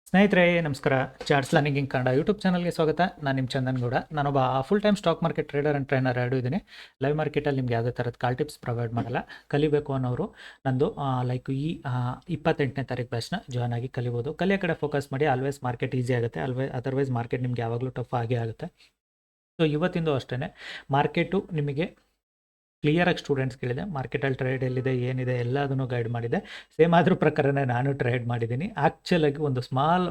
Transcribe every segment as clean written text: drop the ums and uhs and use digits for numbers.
ಸ್ನೇಹಿತರೆ ನಮಸ್ಕಾರ. Charts learning in Kannada YouTube ಚಾನಲ್ಗೆ ಸ್ವಾಗತ. ನಾನು ನಿಮ್ಮ ಚಂದನ್ ಗೌಡ. ನಾನೊಬ್ಬ full time stock market trader and trainer ಎರಡೂ ಇದ್ದೀನಿ. ಲೈವ್ ಮಾರ್ಕೆಟಲ್ಲಿ ನಿಮ್ಗೆ ಯಾವುದೇ ಥರದ ಕಾಲ್ ಟಿಪ್ಸ್ ಪ್ರೊವೈಡ್ ಮಾಡಲ್ಲ. ಕಲಿಬೇಕು ಅನ್ನೋರು ನಂದು ಲೈಕ್ ಈ 28ನೇ ತಾರೀಕು ಬ್ಯಾಚ್ನ ಜಾಯ್ನ್ ಆಗಿ ಕಲಿಬೋದು. ಕಲಿಯೋ ಕಡೆ ಫೋಕಸ್ ಮಾಡಿ. ಆಲ್ವೇಸ್ ಮಾರ್ಕೆಟ್ ಈಸಿ ಆಗುತ್ತೆ, ಅದರ್ವೈಸ್ ಮಾರ್ಕೆಟ್ ನಿಮ್ಗೆ ಯಾವಾಗಲೂ ಟಫ್ ಆಗೇ ಆಗುತ್ತೆ. ಸೊ ಇವತ್ತಿಂದು ಅಷ್ಟೇ ಮಾರ್ಕೆಟು ನಿಮಗೆ ಕ್ಲಿಯರಾಗಿ ಸ್ಟೂಡೆಂಟ್ಸ್ ಕೇಳಿದೆ. ಮಾರ್ಕೆಟಲ್ಲಿ ಟ್ರೇಡ್ ಎಲ್ಲಿದೆ ಏನಿದೆ ಎಲ್ಲದನ್ನು ಗೈಡ್ ಮಾಡಿದೆ. ಸೇಮ್ ಅದ್ರ ಪ್ರಕಾರನೇ ನಾನು ಟ್ರೇಡ್ ಮಾಡಿದ್ದೀನಿ. ಆ್ಯಕ್ಚುಲಾಗಿ ಒಂದು ಸ್ಮಾಲ್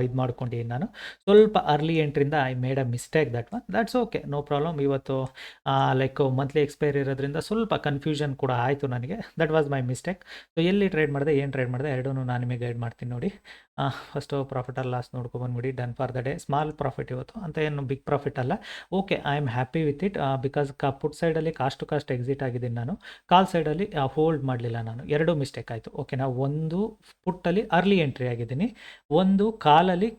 ಇದು ಮಾಡ್ಕೊಂಡಿದ್ದೀನಿ. ನಾನು ಸ್ವಲ್ಪ ಅರ್ಲಿ ಎಂಟ್ರಿಂದ I made a mistake. That's okay, no problem. ಇವತ್ತು ಲೈಕ್ ಮಂತ್ಲಿ ಎಕ್ಸ್ಪೈರಿ ಇರೋದ್ರಿಂದ ಸ್ವಲ್ಪ ಕನ್ಫ್ಯೂಷನ್ ಕೂಡ ಆಯಿತು ನನಗೆ. That was my mistake. So ಎಲ್ಲಿ ಟ್ರೇಡ್ ಮಾಡಿದೆ, ಏನು ಟ್ರೇಡ್ ಮಾಡಿದೆ ಎರಡೂ ನಾನು ನಿಮಗೆ ಗೈಡ್ ಮಾಡ್ತೀನಿ ನೋಡಿ. ಫಸ್ಟು ಪ್ರಾಫಿಟ್ ಆರ್ ಲಾಸ್ ನೋಡ್ಕೊಬಂದ್ಬಿಡಿ. Done for the day. Small profit ಇವತ್ತು, ಅಂತ ಏನು ಬಿಗ್ ಪ್ರಾಫಿಟ್ ಅಲ್ಲ. Okay, I am happy with it because put ಸೈಡಲ್ಲಿ ಕಾಸ್ಟ್ ಟು ಕಾಸ್ಟ್ ಎಕ್ಸಿಟ್ ಆಗಿದ್ದೀನಿ ನಾನು. ಕಾಲ್ ಸೈಡಲ್ಲಿ ಹೋಲ್ಡ್ ಮಾಡಲಿಲ್ಲ ನಾನು. ಎರಡೂ ಮಿಸ್ಟೇಕ್ ಆಯಿತು. ಓಕೆನಾ, ಒಂದು ಪುಟ್ಟಲ್ಲಿ ಅರ್ಲಿ ಎಂಟ್ರಿ ಆಗಿದ್ದೀನಿ, ಒಂದು ಕಾಲಲ್ಲಿ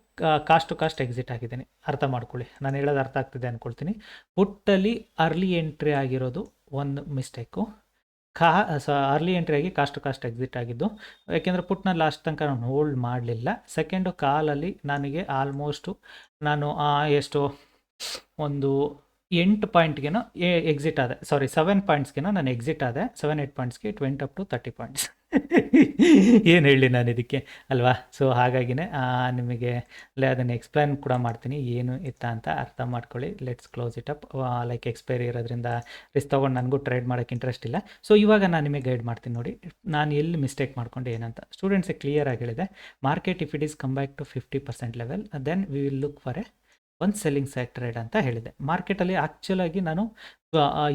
ಕಾಸ್ಟ್ ಟು ಕಾಸ್ಟ್ ಎಕ್ಸಿಟ್ ಆಗಿದ್ದೀನಿ. ಅರ್ಥ ಮಾಡ್ಕೊಳ್ಳಿ, ನಾನು ಹೇಳೋದು ಅರ್ಥ ಆಗ್ತಿದೆ ಅಂದ್ಕೊಳ್ತೀನಿ. ಪುಟ್ಟಲ್ಲಿ ಅರ್ಲಿ ಎಂಟ್ರಿ ಆಗಿರೋದು ಒಂದು ಮಿಸ್ಟೇಕು. ಅರ್ಲಿ ಎಂಟ್ರಿ ಆಗಿ ಕಾಸ್ಟ್ ಟು ಕಾಸ್ಟ್ ಎಕ್ಸಿಟ್ ಆಗಿದ್ದು, ಯಾಕೆಂದರೆ ಪುಟ್ನ ಲಾಸ್ಟ್ ತನಕ ನಾನು ಹೋಲ್ಡ್ ಮಾಡಲಿಲ್ಲ. ಸೆಕೆಂಡು ಕಾಲಲ್ಲಿ ನನಗೆ ಆಲ್ಮೋಸ್ಟು ನಾನು ಎಷ್ಟು ಒಂದು 8 ಪಾಯಿಂಟ್ಗೇನೋ ಎಕ್ಸಿಟ್ ಆದೆ. 7 ಪಾಯಿಂಟ್ಸ್ಗೇನೋ ನಾನು ಎಕ್ಸಿಟ್ ಆದೆ. 7-8 ಪಾಯಿಂಟ್ಸ್ಗೆ it went up to 30 points. ಏನು ಹೇಳಿ ನಾನು ಇದಕ್ಕೆ ಅಲ್ವಾ. ಸೊ ಹಾಗಾಗಿನೇ ನಿಮಗೆ ಅದನ್ನು ಎಕ್ಸ್ಪ್ಲೈನ್ ಕೂಡ ಮಾಡ್ತೀನಿ ಏನು ಇತ್ತ ಅಂತ ಅರ್ಥ ಮಾಡ್ಕೊಳ್ಳಿ. Let's close it up. Like expiry ಇರೋದ್ರಿಂದ ರಿಸ್ಕ್ ತೊಗೊಂಡು ನನಗೂ ಟ್ರೇಡ್ ಮಾಡೋಕ್ಕೆ ಇಂಟ್ರೆಸ್ಟ್ ಇಲ್ಲ. ಸೊ ಇವಾಗ ನಾನು ನಿಮಗೆ ಗೈಡ್ ಮಾಡ್ತೀನಿ ನೋಡಿ, ನಾನು ಎಲ್ಲಿ ಮಿಸ್ಟೇಕ್ ಮಾಡ್ಕೊಂಡೆ ಏನಂತ. ಸ್ಟೂಡೆಂಟ್ಸಿಗೆ ಕ್ಲಿಯರಾಗಿ ಹೇಳಿದೆ, market if it is come back to 50% level then we will look for a ಒಂದು ಸೆಲ್ಲಿಂಗ್ ಸೈಡ್ ಟ್ರೇಡ್ ಅಂತ ಹೇಳಿದೆ. ಮಾರ್ಕೆಟಲ್ಲಿ ಆ್ಯಕ್ಚುಲಾಗಿ ನಾನು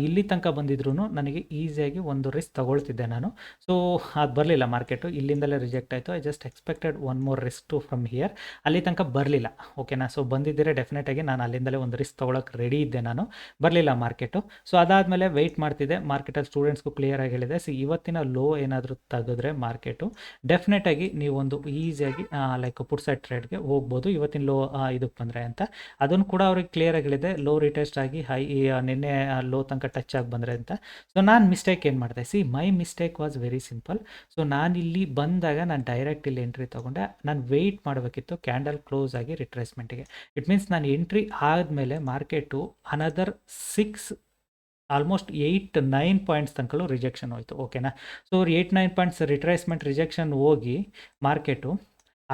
ಇಲ್ಲಿ ತನಕ ಬಂದಿದ್ರು ನನಗೆ ಈಸಿಯಾಗಿ ಒಂದು ರಿಸ್ಕ್ ತೊಗೊಳ್ತಿದ್ದೆ ನಾನು. ಸೊ ಅದು ಬರಲಿಲ್ಲ ಮಾರ್ಕೆಟು, ಇಲ್ಲಿಂದಲೇ ರಿಜೆಕ್ಟ್ ಆಯಿತು. I just expected one more risk to from here. ಅಲ್ಲಿ ತನಕ ಬರಲಿಲ್ಲ. ಓಕೆನಾ, ಸೊ ಬಂದಿದ್ದರೆ ಡೆಫಿನೆಟಾಗಿ ನಾನು ಅಲ್ಲಿಂದಲೇ ಒಂದು ರಿಸ್ಕ್ ತೊಗೊಳಕ್ಕೆ ರೆಡಿ ಇದ್ದೆ ನಾನು. ಬರಲಿಲ್ಲ ಮಾರ್ಕೆಟು. ಸೊ ಅದಾದಮೇಲೆ ವೆಯ್ಟ್ ಮಾಡ್ತಿದ್ದೆ. ಮಾರ್ಕೆಟಲ್ಲಿ ಸ್ಟೂಡೆಂಟ್ಸ್ಗೂ ಕ್ಲಿಯರಾಗಿ ಹೇಳಿದೆ, ಸೊ ಇವತ್ತಿನ ಲೋ ಏನಾದರೂ ತೆಗೆದ್ರೆ ಮಾರ್ಕೆಟು ಡೆಫಿನೆಟಾಗಿ ನೀವೊಂದು ಈಸಿಯಾಗಿ ಲೈಕ್ ಪುಟ್ ಸೈಡ್ ಟ್ರೇಡ್ಗೆ ಹೋಗ್ಬೋದು ಇವತ್ತಿನ ಲೋ ಇದಕ್ಕೆ ಬಂದರೆ ಅಂತ. ಅದನ್ನು ಕೂಡ ಅವ್ರಿಗೆ ಕ್ಲಿಯರಾಗಿ ಹೇಳಿದೆ. ಲೋ ರಿಟೆಸ್ಟ್ ಆಗಿ ಹೈ ನಿನ್ನೆ ಲೋ ತನಕ ಟಚ್ ಆಗಿ ಬಂದರೆ ಅಂತ. ಸೊ ನಾನು ಮಿಸ್ಟೇಕ್ ಏನು ಮಾಡಿದೆ, my mistake was very simple. So ನಾನು ಇಲ್ಲಿ ಬಂದಾಗ ನಾನು ಡೈರೆಕ್ಟ್ ಇಲ್ಲಿ ಎಂಟ್ರಿ ತೊಗೊಂಡೆ. ನಾನು ವೆಯ್ಟ್ ಮಾಡಬೇಕಿತ್ತು ಕ್ಯಾಂಡಲ್ ಕ್ಲೋಸ್ ಆಗಿ ರಿಟ್ರೇಸ್ಮೆಂಟಿಗೆ. ಇಟ್ ಮೀನ್ಸ್ ನಾನು ಎಂಟ್ರಿ ಆದಮೇಲೆ ಮಾರ್ಕೆಟು ಅನದರ್ 6 ಆಲ್ಮೋಸ್ಟ್ 8-9 ಪಾಯಿಂಟ್ಸ್ ತನಕಲೂ ರಿಜೆಕ್ಷನ್ ಹೋಯಿತು. ಓಕೆನಾ, ಸೊ 8-9 ಪಾಯಿಂಟ್ಸ್ ರಿಟ್ರೇಸ್ಮೆಂಟ್ ರಿಜೆಕ್ಷನ್ ಹೋಗಿ market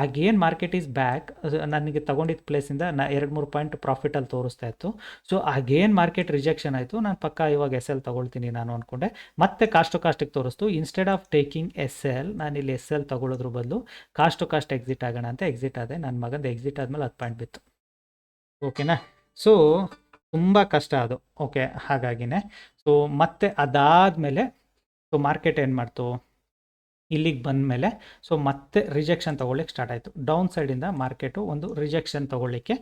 again market is back. ನನಗೆ ತೊಗೊಂಡಿದ್ದ ಪ್ಲೇಸಿಂದ 2-3 ಪಾಯಿಂಟ್ ಪ್ರಾಫಿಟಲ್ಲಿ ತೋರಿಸ್ತಾ ಇತ್ತು. ಸೊ ಅಗೇನ್ ಮಾರ್ಕೆಟ್ ರಿಜೆಕ್ಷನ್ ಆಯಿತು. ನಾನು ಪಕ್ಕ ಇವಾಗ SL ತೊಗೊಳ್ತೀನಿ ನಾನು ಅಂದ್ಕೊಂಡೆ. ಮತ್ತೆ ಕಾಸ್ಟ್ ಟು ಕಾಸ್ಟಿಗೆ ತೋರಿಸ್ತು. ಇನ್ಸ್ಟೆಡ್ ಆಫ್ ಟೇಕಿಂಗ್ SL ನಾನು ಇಲ್ಲಿ SL ತೊಗೊಳ್ಳೋದ್ರ ಬದಲು ಕಾಸ್ಟ್ ಟು ಕಾಸ್ಟ್ ಎಕ್ಸಿಟ್ ಆಗೋಣ ಅಂತ ಎಕ್ಸಿಟ್ ಆದೆ. ನನ್ನ ಮಗಂದು ಎಕ್ಸಿಟ್ ಆದಮೇಲೆ 10 ಪಾಯಿಂಟ್ ಬಿತ್ತು. ಓಕೆನಾ, ಸೊ ತುಂಬ ಕಷ್ಟ ಅದು. ಓಕೆ, ಹಾಗಾಗಿನೇ ಸೊ ಮತ್ತೆ ಅದಾದಮೇಲೆ ಸೊ ಮಾರ್ಕೆಟ್ ಏನು ಮಾಡ್ತು, ಇಲ್ಲಿಗೆ ಬಂದ ಮೇಲೆ ಸೊ ಮತ್ತೆ ರಿಜೆಕ್ಷನ್ ತೊಗೊಳ್ಳಿಕ್ಕೆ ಸ್ಟಾರ್ಟ್ ಆಯಿತು. ಡೌನ್ ಸೈಡಿಂದ ಮಾರ್ಕೆಟು ಒಂದು ರಿಜೆಕ್ಷನ್ ತೊಗೊಳ್ಳಿಕ್ಕೆ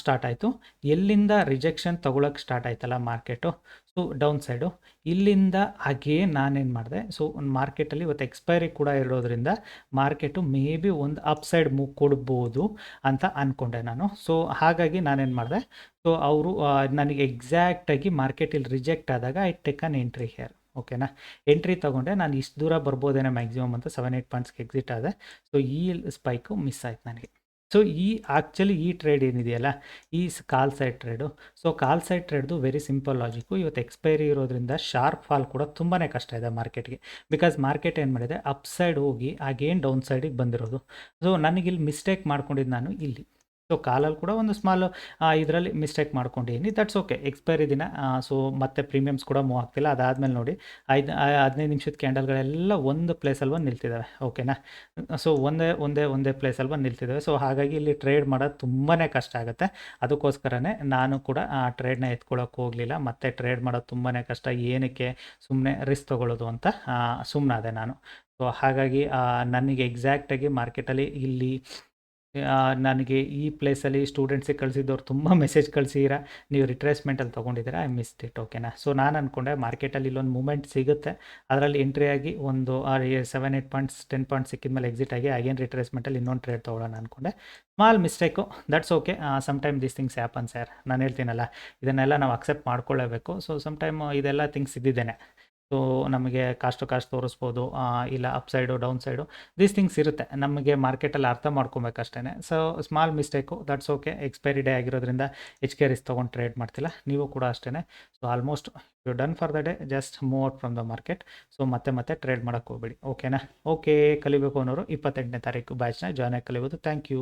ಸ್ಟಾರ್ಟ್ ಆಯಿತು. ಎಲ್ಲಿಂದ ರಿಜೆಕ್ಷನ್ ತೊಗೊಳಕ್ಕೆ ಸ್ಟಾರ್ಟ್ ಆಯ್ತಲ್ಲ ಮಾರ್ಕೆಟು, ಸೊ ಡೌನ್ ಸೈಡು, ಇಲ್ಲಿಂದ ಹಾಗೇ ನಾನೇನು ಮಾಡಿದೆ, ಸೊ ಒಂದು ಮಾರ್ಕೆಟಲ್ಲಿ ಇವತ್ತು ಎಕ್ಸ್ಪೈರಿ ಕೂಡ ಇರೋದ್ರಿಂದ ಮಾರ್ಕೆಟು ಮೇ ಬಿ ಒಂದು ಅಪ್ ಸೈಡ್ ಮೂವ್ ಕೊಡ್ಬೋದು ಅಂತ ಅಂದ್ಕೊಂಡೆ ನಾನು. ಸೊ ಹಾಗಾಗಿ ನಾನೇನು ಮಾಡಿದೆ, ಸೊ ಅವರು ನನಗೆ ಎಕ್ಸಾಕ್ಟಾಗಿ ಮಾರ್ಕೆಟ್ ಇಲ್ಲಿ ರಿಜೆಕ್ಟ್ ಆದಾಗ I take an entry here. ಓಕೆನಾ, ಎಂಟ್ರಿ ತೊಗೊಂಡೆ. ನಾನು ಇಷ್ಟು ದೂರ ಬರ್ಬೋದೇನೋ ಮ್ಯಾಕ್ಸಿಮಮ್ ಅಂತ 7-8 ಪಾಯಿಂಟ್ಸ್ಗೆ ಎಕ್ಸಿಟ್ ಆದೆ. ಸೊ ಈ ಸ್ಪೈಕು ಮಿಸ್ ಆಯ್ತು ನನಗೆ. ಸೊ ಆ್ಯಕ್ಚುಲಿ ಈ ಟ್ರೇಡ್ ಏನಿದೆಯಲ್ಲ, ಈ call side trade, so call side ಟ್ರೇಡ್ದು ವೆರಿ ಸಿಂಪಲ್ ಲಾಜಿಕ್ಕು. ಇವತ್ತು ಎಕ್ಸ್ಪೈರಿ ಇರೋದ್ರಿಂದ ಶಾರ್ಪ್ ಫಾಲ್ ಕೂಡ ತುಂಬಾ ಕಷ್ಟ ಇದೆ ಮಾರ್ಕೆಟ್ಗೆ. ಬಿಕಾಸ್ ಮಾರ್ಕೆಟ್ ಏನು ಮಾಡಿದೆ, ಅಪ್ ಸೈಡ್ ಹೋಗಿ ಅಗೇನ್ ಡೌನ್ ಸೈಡಿಗೆ ಬಂದಿರೋದು. ಸೊ ನನಗಿಲ್ಲಿ ಮಿಸ್ಟೇಕ್ ಮಾಡ್ಕೊಂಡಿದ್ದು ನಾನು ಇಲ್ಲಿ. ಸೊ ಕಾಲಲ್ಲಿ ಕೂಡ ಒಂದು ಸ್ಮಾಲ್ ಇದರಲ್ಲಿ ಮಿಸ್ಟೇಕ್ ಮಾಡ್ಕೊಂಡಿದ್ದೀನಿ. ದಟ್ಸ್ ಓಕೆ, ಎಕ್ಸ್ಪೈರಿ ದಿನ. ಸೊ ಮತ್ತೆ ಪ್ರೀಮಿಯಮ್ಸ್ ಕೂಡ ಮೂವ್ ಆಗ್ತಿಲ್ಲ. ಅದಾದಮೇಲೆ ನೋಡಿ 15 ನಿಮಿಷದ ಕ್ಯಾಂಡಲ್ಗಳೆಲ್ಲ ಒಂದು ಪ್ಲೇಸಲ್ಲಿ ಬಂದು ನಿಲ್ತಿದ್ದಾವೆ. ಓಕೆನಾ, ಸೊ ಒಂದೇ ಪ್ಲೇಸಲ್ಲಿ ಬಂದು ನಿಲ್ತಿದ್ದಾವೆ. ಸೊ ಹಾಗಾಗಿ ಇಲ್ಲಿ ಟ್ರೇಡ್ ಮಾಡೋದು ತುಂಬಾ ಕಷ್ಟ ಆಗುತ್ತೆ. ಅದಕ್ಕೋಸ್ಕರನೇ ನಾನು ಕೂಡ ಆ ಟ್ರೇಡ್ನ ಎತ್ಕೊಳ್ಳೋಕೆ ಹೋಗಲಿಲ್ಲ. ಮತ್ತೆ ಟ್ರೇಡ್ ಮಾಡೋದು ತುಂಬಾ ಕಷ್ಟ, ಏನಕ್ಕೆ ಸುಮ್ಮನೆ ರಿಸ್ಕ್ ತೊಗೊಳ್ಳೋದು ಅಂತ ಸುಮ್ಮನಾದೆ ನಾನು. ಸೊ ಹಾಗಾಗಿ ನನಗೆ ಎಕ್ಸಾಕ್ಟಾಗಿ ಮಾರ್ಕೆಟಲ್ಲಿ ಇಲ್ಲಿ ನನಗೆ ಈ ಪ್ಲೇಸಲ್ಲಿ ಸ್ಟೂಡೆಂಟ್ಸಿಗೆ ಕಳಿಸಿದ್ದವ್ರು ತುಂಬ ಮೆಸೇಜ್ ಕಳಿಸಿರ, ನೀವು ರಿಟ್ರೇಸ್ಮೆಂಟಲ್ಲಿ ತೊಗೊಂಡಿದ್ದೀರಾ, ಐ ಮಿಸ್ಡ್ ಇಟ್. ಓಕೆನಾ, ಸೊ ನಾನು ಅಂದ್ಕೊಂಡೆ ಮಾರ್ಕೆಟಲ್ಲಿ ಇಲ್ಲೊಂದು ಮೂಮೆಂಟ್ ಸಿಗುತ್ತೆ, ಅದರಲ್ಲಿ ಎಂಟ್ರಿ ಆಗಿ ಒಂದು 7-8 ಪಾಯಿಂಟ್ಸ್ 10 ಪಾಯಿಂಟ್ಸ್ ಸಿಕ್ಕಿದ ಮೇಲೆ ಎಕ್ಸಿಟ್ ಆಗಿ ಅಗೇನ್ ರಿಟ್ರೇಸ್ಮೆಂಟಲ್ಲಿ ಇನ್ನೊಂದು ಟ್ರೇಡ್ ತೊಗೊಳ್ಳೋಣ ಅಂದ್ಕೊಂಡೆ. Small mistake, that's okay. Sometime these things happen sir. ನಾನು ಹೇಳ್ತೀನಲ್ಲ, ಇದನ್ನೆಲ್ಲ ನಾವು ಅಕ್ಸೆಪ್ಟ್ ಮಾಡ್ಕೊಳ್ಳೇಬೇಕು. ಸೊ ಸಮ್ಟೈಮ್ ಇದೆಲ್ಲ ಥಿಂಗ್ಸ್ ಇದ್ದಿದ್ದೇನೆ. ಸೊ ನಮಗೆ ಕಾಸ್ಟ್ ಟು ಕಾಸ್ಟ್ ತೋರಿಸ್ಬೋದು, ಇಲ್ಲ up side down side these things ಇರುತ್ತೆ. ನಮಗೆ ಮಾರ್ಕೆಟಲ್ಲಿ ಅರ್ಥ ಮಾಡ್ಕೊಬೇಕಷ್ಟೇ. So small mistake, that's okay. Expiry day ಆಗಿರೋದ್ರಿಂದ HK ರಿಸ್ಕ್ ತೊಗೊಂಡು ಟ್ರೇಡ್ ಮಾಡ್ತಿಲ್ಲ, ನೀವು ಕೂಡ ಅಷ್ಟೇ. So almost you done for the day, just move out from the market. So ಮತ್ತೆ ಟ್ರೇಡ್ ಮಾಡೋಕ್ಕೆ ಹೋಗ್ಬೇಡಿ, ಓಕೆನಾ? ಓಕೆ, ಕಲಿಬೇಕು ಅನ್ನೋರು 28ನೇ ತಾರೀಕು ಬ್ಯಾಚ್ನ ಜಾಯ್ನ್ ಆಗಿ ಕಲಿಬೋದು. Thank you.